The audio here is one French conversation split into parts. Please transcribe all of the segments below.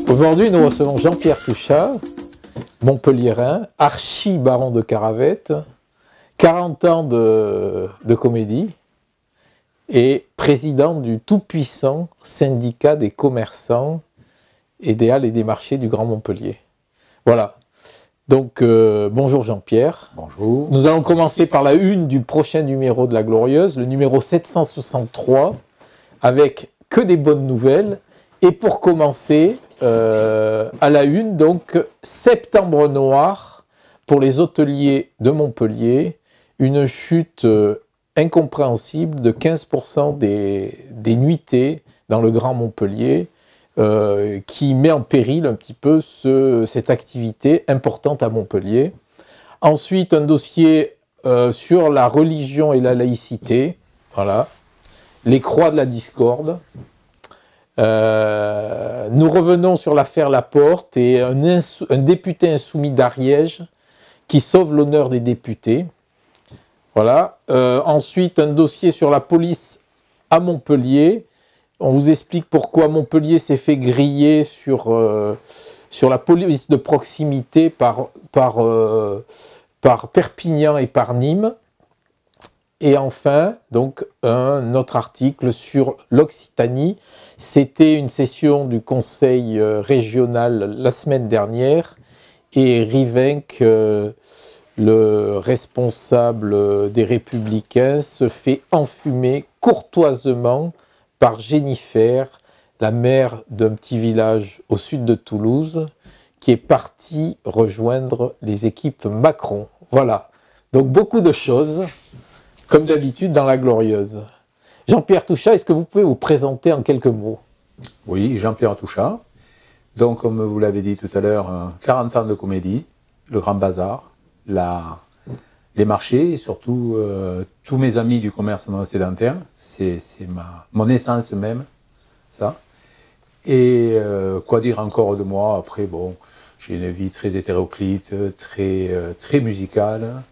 Aujourd'hui, nous recevons Jean-Pierre Touchat, Montpelliérain, archi-baron de Caravette, 40 ans de comédie et président du tout-puissant syndicat des commerçants et des halles et des marchés du Grand Montpellier. Voilà. Donc, bonjour Jean-Pierre. Bonjour. Nous allons commencer par la une du prochain numéro de La Glorieuse, le numéro 763, avec que des bonnes nouvelles. Et pour commencer, à la une, donc, septembre noir pour les hôteliers de Montpellier, une chute incompréhensible de 15% des nuitées dans le Grand Montpellier, qui met en péril un petit peu cette activité importante à Montpellier. Ensuite, un dossier sur la religion et la laïcité, voilà, les croix de la discorde. Nous revenons sur l'affaire Laporte et un député insoumis d'Ariège qui sauve l'honneur des députés. Voilà. Ensuite, un dossier sur la police à Montpellier. On vous explique pourquoi Montpellier s'est fait griller sur la police de proximité par Perpignan et par Nîmes. Et enfin, donc, un autre article sur l'Occitanie. C'était une session du conseil régional la semaine dernière et Rivenc, le responsable des Républicains, se fait enfumer courtoisement par Jennifer, la maire d'un petit village au sud de Toulouse, qui est partie rejoindre les équipes Macron. Voilà, donc beaucoup de choses, comme d'habitude dans La Glorieuse. Jean-Pierre Touchat, est-ce que vous pouvez vous présenter en quelques mots? Oui, Jean-Pierre Touchat. Donc, comme vous l'avez dit tout à l'heure, 40 ans de comédie, le Grand Bazar, les marchés, et surtout tous mes amis du commerce non sédentaire, c'est mon essence même, ça. Et quoi dire encore de moi? Après, bon, j'ai une vie très hétéroclite, très musicale.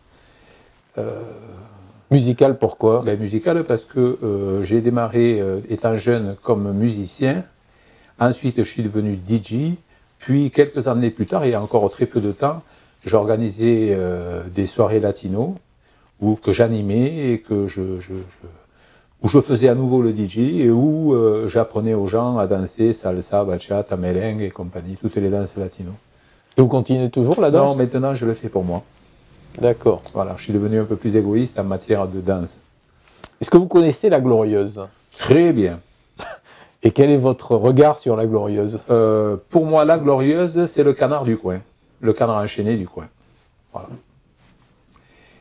Musical, pourquoi? Ben, musicale parce que j'ai démarré étant jeune comme musicien. Ensuite, je suis devenu DJ. Puis, quelques années plus tard, il y a encore très peu de temps, j'ai organisé des soirées latino que j'animais et où je faisais à nouveau le DJ et où j'apprenais aux gens à danser salsa, bachata, merengue et compagnie, toutes les danses latino. Et vous continuez toujours la danse? Non, maintenant, je le fais pour moi. D'accord. Voilà, je suis devenu un peu plus égoïste en matière de danse. Est-ce que vous connaissez La Glorieuse? Très bien. Et quel est votre regard sur La Glorieuse? Pour moi, La Glorieuse, c'est le canard du coin. Le canard enchaîné du coin. Voilà.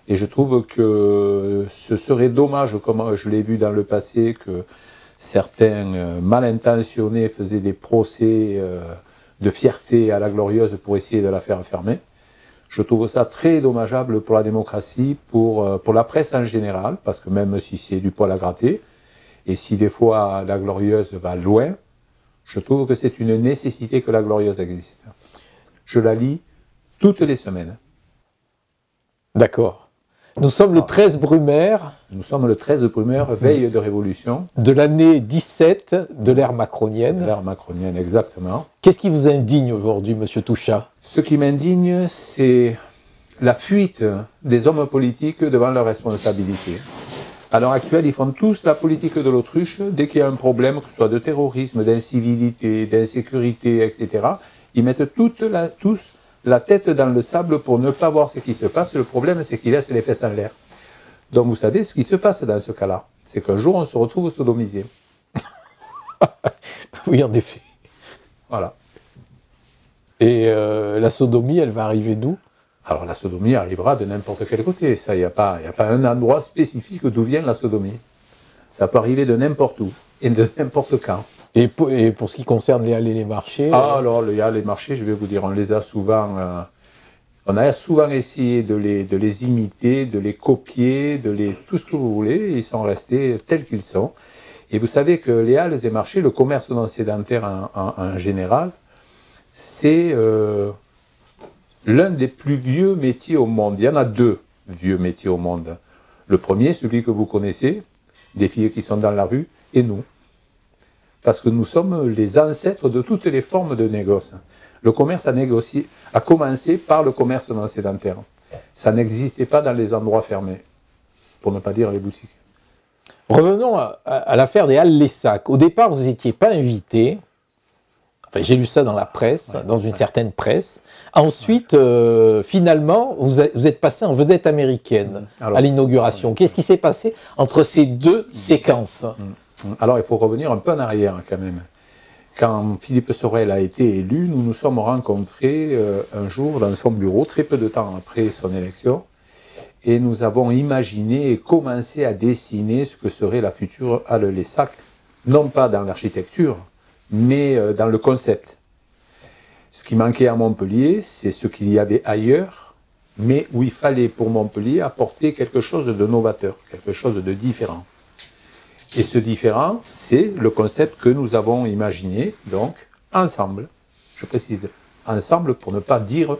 Et je trouve que ce serait dommage, comme je l'ai vu dans le passé, que certains mal intentionnés faisaient des procès de fierté à La Glorieuse pour essayer de la faire fermer. Je trouve ça très dommageable pour la démocratie, pour la presse en général, parce que même si c'est du poil à gratter, et si des fois La Glorieuse va loin, je trouve que c'est une nécessité que La Glorieuse existe. Je la lis toutes les semaines. D'accord. Nous sommes le 13 Brumaire. Nous sommes le 13 Brumaire, veille de révolution. De l'année 17 de l'ère macronienne. L'ère macronienne, exactement. Qu'est-ce qui vous indigne aujourd'hui, monsieur Touchat? Ce qui m'indigne, c'est la fuite des hommes politiques devant leurs responsabilités. À l'heure actuelle, ils font tous la politique de l'autruche. Dès qu'il y a un problème, que ce soit de terrorisme, d'incivilité, d'insécurité, etc., ils mettent tous la tête dans le sable pour ne pas voir ce qui se passe. Le problème, c'est qu'ils laissent les fesses en l'air. Donc, vous savez, ce qui se passe dans ce cas-là, c'est qu'un jour, on se retrouve sodomisé. Oui, en effet. Voilà. Et la sodomie, elle va arriver d'où? Alors, la sodomie arrivera de n'importe quel côté. Ça, il n'y a pas un endroit spécifique d'où vient la sodomie. Ça peut arriver de n'importe où et de n'importe quand. Et pour ce qui concerne les halles et les marchés? Alors, les halles et les marchés, je vais vous dire, on a souvent essayé de les imiter, de les copier, tout ce que vous voulez. Ils sont restés tels qu'ils sont. Et vous savez que les halles et marchés, le commerce non sédentaire en général, c'est l'un des plus vieux métiers au monde. Il y en a deux vieux métiers au monde. Le premier, celui que vous connaissez, des filles qui sont dans la rue, et nous. parce que nous sommes les ancêtres de toutes les formes de négoce. Le commerce a commencé par le commerce non sédentaire. Ça n'existait pas dans les endroits fermés, pour ne pas dire les boutiques. Revenons à l'affaire des Halles les Sacs. Au départ, vous n'étiez pas invité. Enfin, j'ai lu ça dans la presse, dans une certaine presse. Ensuite, finalement, vous êtes passé en vedette américaine à l'inauguration. Qu'est-ce qui s'est passé entre ces deux séquences? Alors, il faut revenir un peu en arrière quand même. Quand Philippe Sorel a été élu, nous nous sommes rencontrés un jour dans son bureau, très peu de temps après son élection, et nous avons imaginé et commencé à dessiner ce que serait la future Halle les Sacs, non pas dans l'architecture, mais dans le concept. Ce qui manquait à Montpellier, c'est ce qu'il y avait ailleurs, mais où il fallait pour Montpellier apporter quelque chose de novateur, quelque chose de différent. Et ce différent, c'est le concept que nous avons imaginé, donc, ensemble. Je précise, ensemble pour ne pas dire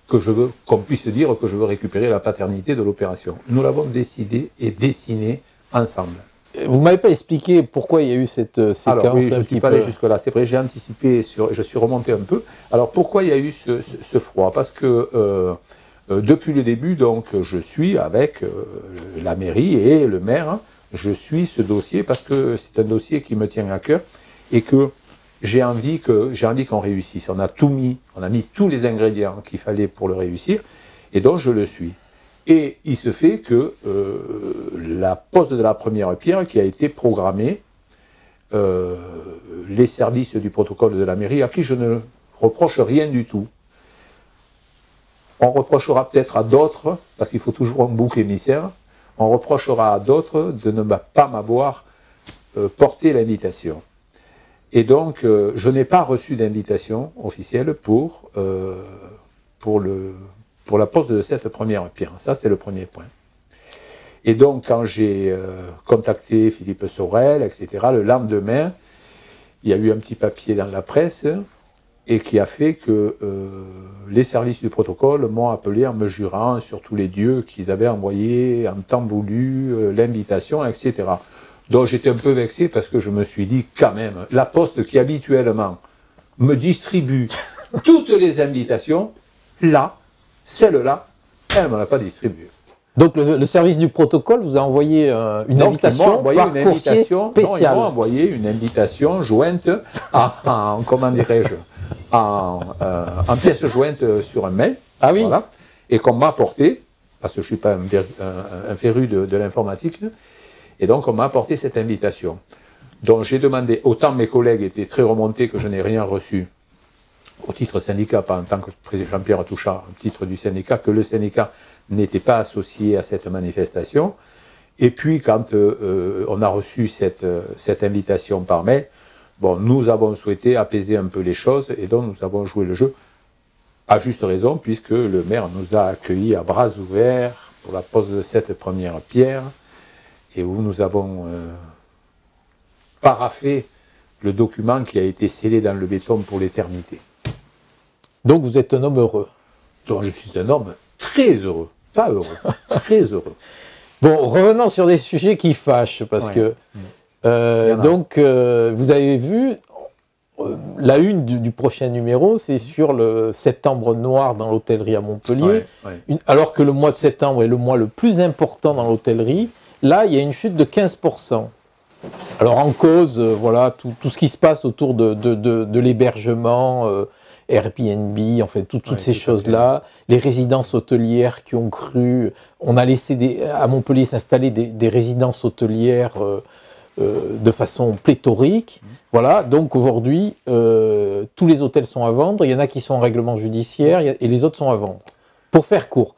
qu'on puisse dire que je veux récupérer la paternité de l'opération. Nous l'avons décidé et dessiné ensemble. Vous ne m'avez pas expliqué pourquoi il y a eu cette séquence. Alors oui, je ne suis pas allé jusque-là, c'est vrai, j'ai anticipé, je suis remonté un peu. Alors pourquoi il y a eu ce froid? Parce que depuis le début, donc, je suis avec la mairie et le maire, je suis ce dossier parce que c'est un dossier qui me tient à cœur et que j'ai envie qu'on réussisse. On a tout mis, on a mis tous les ingrédients qu'il fallait pour le réussir, et donc je le suis. Et il se fait que la pose de la première pierre qui a été programmée, les services du protocole de la mairie, à qui je ne reproche rien du tout. On reprochera peut-être à d'autres, parce qu'il faut toujours un bouc émissaire, on reprochera à d'autres de ne pas m'avoir porté l'invitation. Et donc, je n'ai pas reçu d'invitation officielle pour la pose de cette première pierre. Ça, c'est le premier point. Et donc, quand j'ai contacté Philippe Sorel, etc., le lendemain, il y a eu un petit papier dans la presse et qui a fait que les services du protocole m'ont appelé en me jurant sur tous les dieux qu'ils avaient envoyé en temps voulu l'invitation, etc. Donc j'étais un peu vexé parce que je me suis dit quand même, la Poste qui habituellement me distribue toutes les invitations, là, celle-là, elle ne me l'a pas distribuée. Donc le service du protocole vous a envoyé une invitation par coursier spécial. Ils m'ont envoyé une invitation jointe en comment dirais-je, en pièce jointe sur un mail. Ah oui. Voilà, et qu'on m'a apporté, parce que je ne suis pas un féru de l'informatique, et donc on m'a apporté cette invitation. Donc j'ai demandé, autant mes collègues étaient très remontés que je n'ai rien reçu au titre syndicat, pas en tant que président Jean-Pierre Touchard, au titre du syndicat, que le syndicat n'était pas associé à cette manifestation. Et puis quand on a reçu cette invitation par mail, bon, nous avons souhaité apaiser un peu les choses et donc nous avons joué le jeu à juste raison, puisque le maire nous a accueillis à bras ouverts pour la pose de cette première pierre et où nous avons paraphé le document qui a été scellé dans le béton pour l'éternité. Donc vous êtes un homme heureux. Donc je suis un homme très heureux, pas heureux, très heureux. Bon, revenons sur des sujets qui fâchent, parce que donc vous avez vu, la une du prochain numéro, c'est sur le septembre noir dans l'hôtellerie à Montpellier. Alors que le mois de septembre est le mois le plus important dans l'hôtellerie, là il y a une chute de 15%. Alors en cause, voilà, tout ce qui se passe autour de l'hébergement, Airbnb, en fait, toutes ces choses-là, les résidences hôtelières qui ont cru, on a laissé à Montpellier s'installer des résidences hôtelières de façon pléthorique. Voilà, donc aujourd'hui, tous les hôtels sont à vendre, il y en a qui sont en règlement judiciaire et les autres sont à vendre. Pour faire court,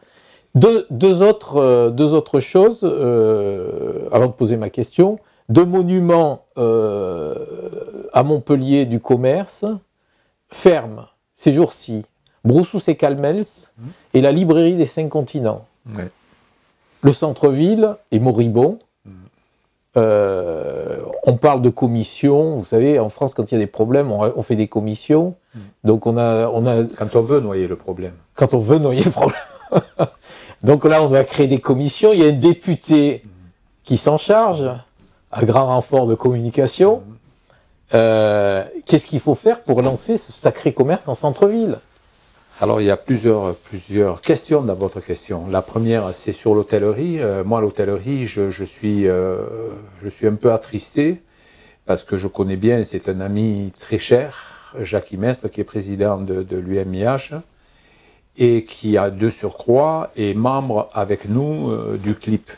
deux autres choses, avant de poser ma question. 2 monuments à Montpellier du commerce ferment ces jours-ci, Broussous et Calmels et la librairie des 5 continents. Le centre-ville est moribond. On parle de commissions. Vous savez, en France, quand il y a des problèmes, on fait des commissions. Donc on a... Quand on veut noyer le problème. Quand on veut noyer le problème. Donc là, on va créer des commissions. Il y a un député qui s'en charge, à grand renfort de communication. Qu'est-ce qu'il faut faire pour lancer ce sacré commerce en centre-ville? Alors, il y a plusieurs questions dans votre question. La première, c'est sur l'hôtellerie. Moi, l'hôtellerie, je suis un peu attristé parce que je connais bien, c'est un ami très cher, Jacques Imestre, qui est président de l'UMIH et qui, a de surcroît, est membre avec nous du CLIP.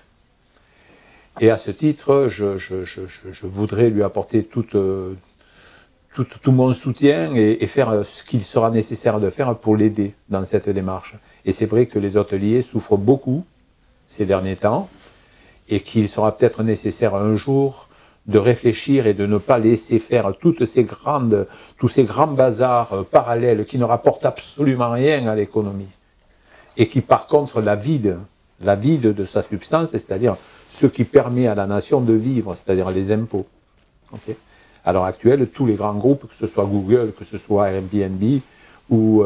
Et à ce titre, je voudrais lui apporter tout mon soutien et faire ce qu'il sera nécessaire de faire pour l'aider dans cette démarche. Et c'est vrai que les hôteliers souffrent beaucoup ces derniers temps et qu'il sera peut-être nécessaire un jour de réfléchir et de ne pas laisser faire tous ces grands bazars parallèles qui ne rapportent absolument rien à l'économie et qui par contre la vide de sa substance, c'est-à-dire ce qui permet à la nation de vivre, c'est-à-dire les impôts. Okay. À l'heure actuelle, tous les grands groupes, que ce soit Google, que ce soit Airbnb ou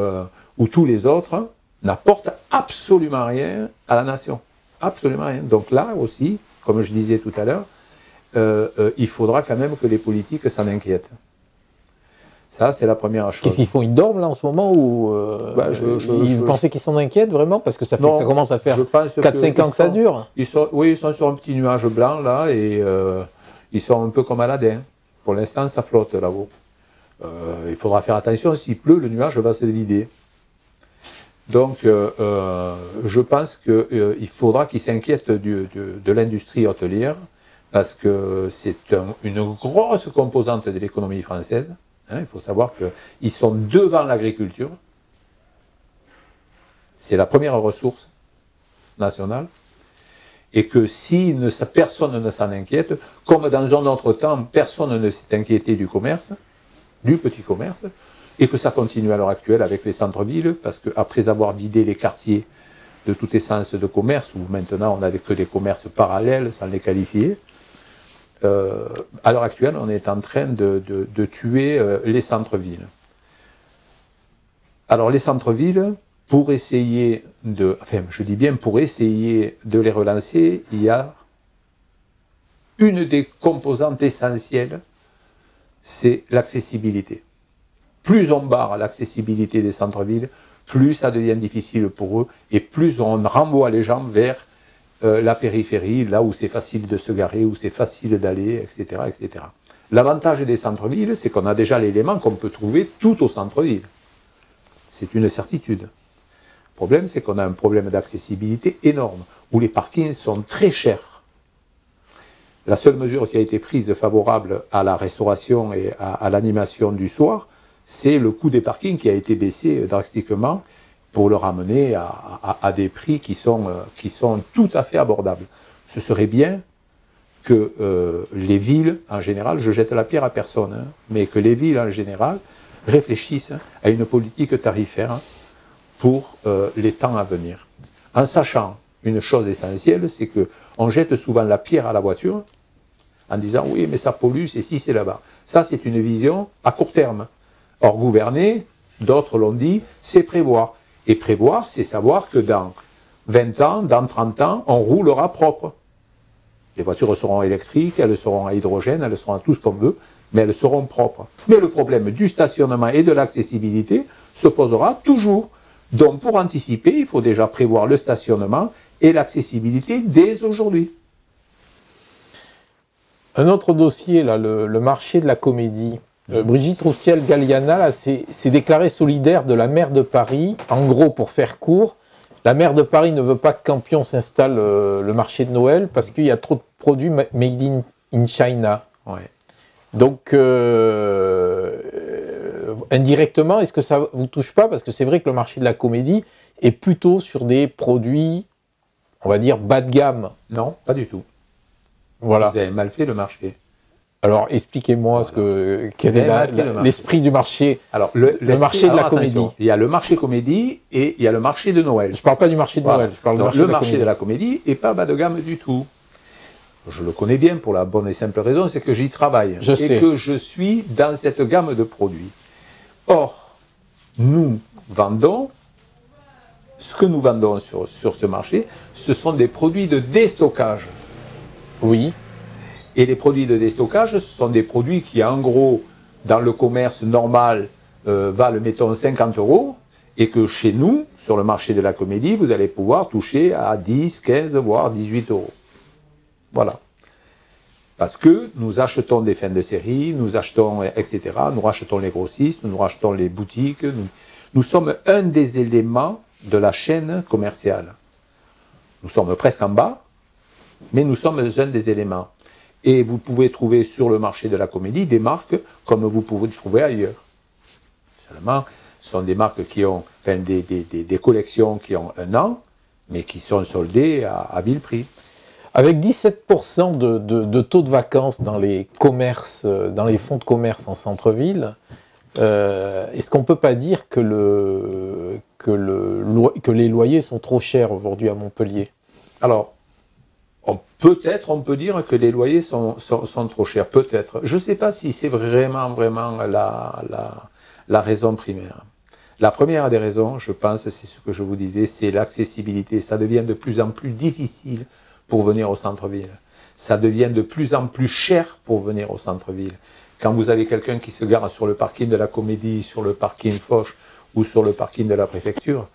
tous les autres, n'apportent absolument rien à la nation. Absolument rien. Donc là aussi, comme je disais tout à l'heure, il faudra quand même que les politiques s'en inquiètent. Ça, c'est la première chose. Qu'est-ce qu'ils font? Ils dorment là en ce moment ou vous pensez qu'ils s'en inquiètent vraiment? Parce que ça fait que ça commence à faire 4-5 ans que ça dure. Oui, ils sont sur un petit nuage blanc là et ils sont un peu comme Aladdin. Pour l'instant, ça flotte là-haut. Il faudra faire attention, s'il pleut, le nuage va se vider. Donc, je pense qu'il faudra qu'ils s'inquiètent de l'industrie hôtelière parce que c'est une grosse composante de l'économie française. Il faut savoir qu'ils sont devant l'agriculture. C'est la première ressource nationale. Et que si personne ne s'en inquiète, comme dans un autre temps, personne ne s'est inquiété du commerce, du petit commerce, et que ça continue à l'heure actuelle avec les centres-villes, parce qu'après avoir vidé les quartiers de toute essence de commerce, où maintenant on n'avait que des commerces parallèles, sans les qualifier, à l'heure actuelle, on est en train de tuer les centres-villes. Alors les centres-villes, pour essayer je dis bien pour essayer de les relancer, il y a une des composantes essentielles, c'est l'accessibilité. Plus on barre l'accessibilité des centres-villes, plus ça devient difficile pour eux, et plus on renvoie les gens vers la périphérie, là où c'est facile de se garer, où c'est facile d'aller, etc., etc. L'avantage des centres-villes, c'est qu'on a déjà l'élément qu'on peut trouver tout au centre-ville. C'est une certitude. Le problème, c'est qu'on a un problème d'accessibilité énorme, où les parkings sont très chers. La seule mesure qui a été prise favorable à la restauration et à l'animation du soir, c'est le coût des parkings qui a été baissé drastiquement pour le ramener à des prix qui sont tout à fait abordables. Ce serait bien que les villes, en général, je jette la pierre à personne, mais que les villes, en général, réfléchissent à une politique tarifaire pour les temps à venir. En sachant une chose essentielle, c'est qu'on jette souvent la pierre à la voiture en disant « oui, mais ça pollue, c'est ici, c'est là-bas ». Ça, c'est une vision à court terme. Or, gouverner, d'autres l'ont dit, c'est prévoir. Et prévoir, c'est savoir que dans 20 ans, dans 30 ans, on roulera propre. Les voitures seront électriques, elles seront à hydrogène, elles seront à tout ce qu'on veut, mais elles seront propres. Mais le problème du stationnement et de l'accessibilité se posera toujours. Donc, pour anticiper, il faut déjà prévoir le stationnement et l'accessibilité dès aujourd'hui. Un autre dossier, là, le marché de la comédie. Brigitte Roussiel-Galliana s'est déclarée solidaire de la maire de Paris. En gros, pour faire court, la maire de Paris ne veut pas que Campion s'installe le marché de Noël parce qu'il y a trop de produits made in China. Ouais. Donc, indirectement, est-ce que ça ne vous touche pas? Parce que c'est vrai que le marché de la comédie est plutôt sur des produits, on va dire, bas de gamme. Non, pas du tout. Voilà. Vous avez mal fait le marché. Alors, expliquez-moi quel est l'esprit du marché. Alors, le marché de la comédie. Il y a le marché comédie et il y a le marché de Noël. Je ne parle pas du marché de Noël, je parle du marché de la comédie n'est pas bas de gamme du tout. Je le connais bien pour la bonne et simple raison, c'est que j'y travaille. Que je suis dans cette gamme de produits. Or, nous vendons, ce que nous vendons sur ce marché, ce sont des produits de déstockage. Oui. Et les produits de déstockage, ce sont des produits qui, en gros, dans le commerce normal, valent, mettons, 50 €, et que chez nous, sur le marché de la comédie, vous allez pouvoir toucher à 10, 15, voire 18 €. Voilà. Parce que nous achetons des fins de série, nous achetons, etc., nous rachetons les grossistes, nous rachetons les boutiques, nous sommes un des éléments de la chaîne commerciale. Nous sommes presque en bas, mais nous sommes un des éléments. Et vous pouvez trouver sur le marché de la comédie des marques comme vous pouvez trouver ailleurs. Seulement, ce sont des marques qui ont, enfin, des collections qui ont 1 an, mais qui sont soldées à vil prix. Avec 17% de taux de vacances dans les commerces, dans les fonds de commerce en centre-ville, est-ce qu'on ne peut pas dire que les loyers sont trop chers aujourd'hui à Montpellier? Alors, peut-être on peut dire que les loyers sont trop chers, peut-être. Je ne sais pas si c'est vraiment la raison primaire. La première des raisons, je pense, c'est ce que je vous disais, c'est l'accessibilité. Ça devient de plus en plus difficile pour venir au centre-ville. Ça devient de plus en plus cher pour venir au centre-ville. Quand vous avez quelqu'un qui se gare sur le parking de la Comédie, sur le parking Foch ou sur le parking de la préfecture,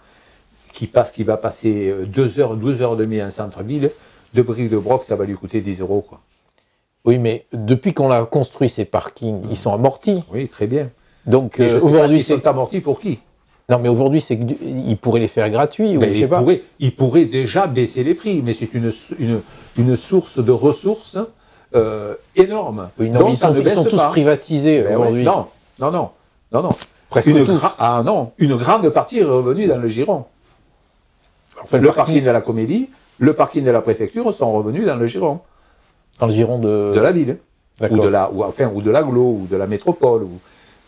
qui va passer 2 heures, 12 heures et demie en centre-ville, de briques de broc, ça va lui coûter 10 €, quoi. Oui, mais depuis qu'on a construit ces parkings, ils sont amortis. Oui, très bien. Donc aujourd'hui, ils sont amortis pour qui? Non, mais aujourd'hui, ils pourraient les faire gratuits, ou je sais pas. Ils pourraient déjà baisser les prix, mais c'est une source de ressources énorme. Oui, non, ils sont tous privatisés aujourd'hui. Ouais, non. Presque tous. Une grande partie est revenue dans le giron. Enfin, le parking de la Comédie, le parking de la préfecture sont revenus dans le giron. Dans le giron de la ville, ou de l'agglo, ou de la métropole, ou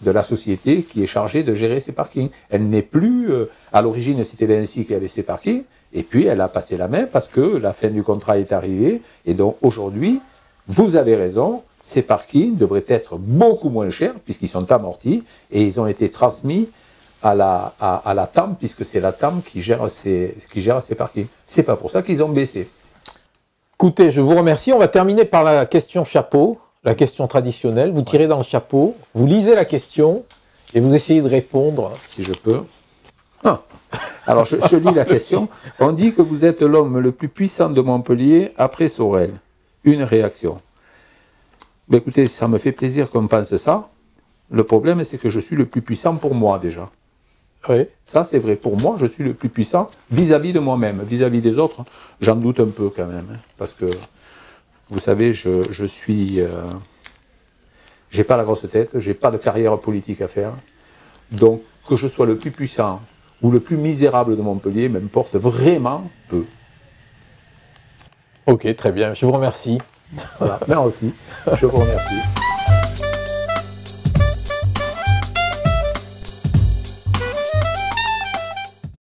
de la société qui est chargée de gérer ces parkings. Elle n'est plus, à l'origine c'était l'ANSSI qui avait ces parkings, et puis elle a passé la main parce que la fin du contrat est arrivée, et donc aujourd'hui, vous avez raison, ces parkings devraient être beaucoup moins chers puisqu'ils sont amortis, et ils ont été transmis à la TAM, puisque c'est la TAM qui gère ces parkings. C'est pas pour ça qu'ils ont baissé. Écoutez, je vous remercie. On va terminer par la question chapeau, la question traditionnelle. Vous tirez dans le chapeau, vous lisez la question et vous essayez de répondre. Si je peux. Alors, je lis la question. On dit que vous êtes l'homme le plus puissant de Montpellier après Sorel. Une réaction. Ben, écoutez, ça me fait plaisir qu'on pense ça. Le problème, c'est que je suis le plus puissant pour moi, déjà. Oui. Ça, c'est vrai. Pour moi, je suis le plus puissant vis-à-vis de moi-même. Vis-à-vis des autres, j'en doute un peu quand même. Parce que, vous savez, je suis... j'ai pas la grosse tête, j'ai pas de carrière politique à faire. Donc, que je sois le plus puissant ou le plus misérable de Montpellier m'importe vraiment peu. Ok, très bien. Je vous remercie. Voilà, merci. Je vous remercie.